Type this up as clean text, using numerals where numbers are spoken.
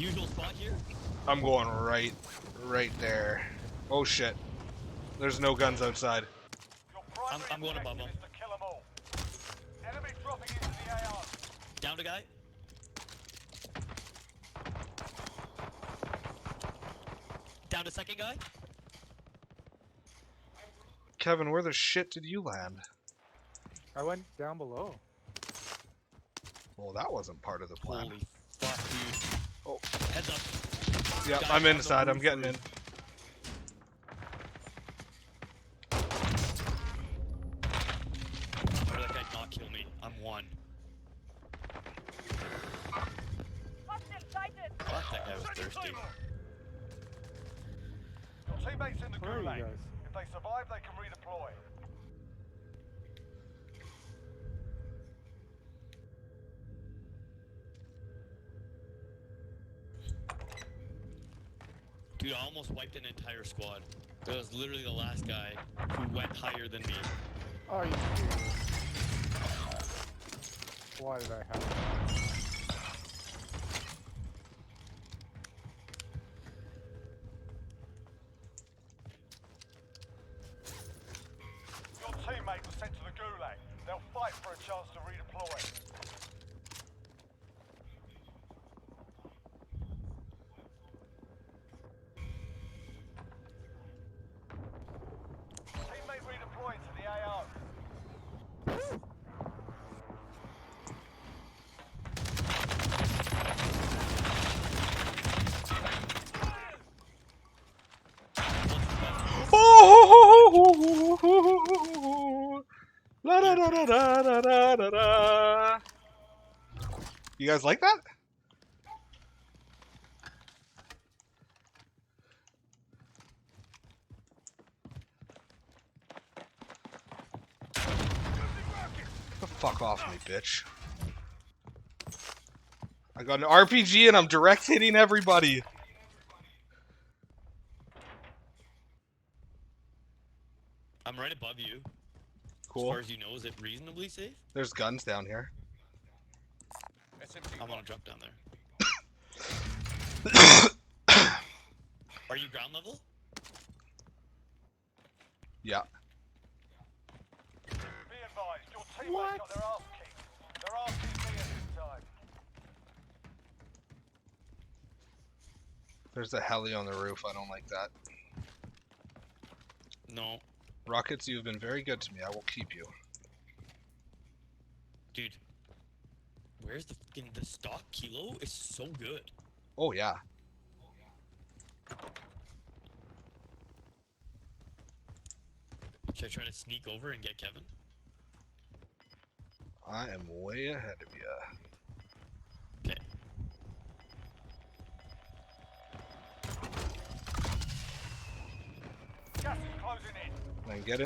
Usual spot here? I'm going right there. Oh shit. There's no guns outside. I'm going above them. Down a guy. Down a second guy. Kevin, where the shit did you land? I went down below. Well, that wasn't part of the plan. Holy fuck, dude. Oh. Heads up. Yeah, Guys I'm on the inside. I'm roof getting roof. in. How did that guy not kill me? I'm one. Fuck, that guy was thirsty. Your teammates in the Where are you gulag. guys? If they survive, they can redeploy. Dude, I almost wiped an entire squad. That was literally the last guy who went higher than me. Are you serious? Why did I have that? Your teammate was sent to the gulag. They'll fight for a chance to redeploy. Teammate redeploying to the AO. Oh! La da da da da da da da da. You guys like that? The fuck off me, bitch. I got an RPG and I'm direct hitting everybody. I'm right above you. Cool. As far as you know, is it reasonably safe? There's guns down here. I want to drop down there. Are you ground level? Yeah. Be advised, your teammates got their ass kicked. Their ass kicked me at this time. There's a heli on the roof. I don't like that. No. Rockets, you've been very good to me. I will keep you. Dude. Where's the fucking the stock kilo is so good. Oh, yeah. Should I try to sneak over and get Kevin? I am way ahead of you. Okay. Gas is closing in. Then get it.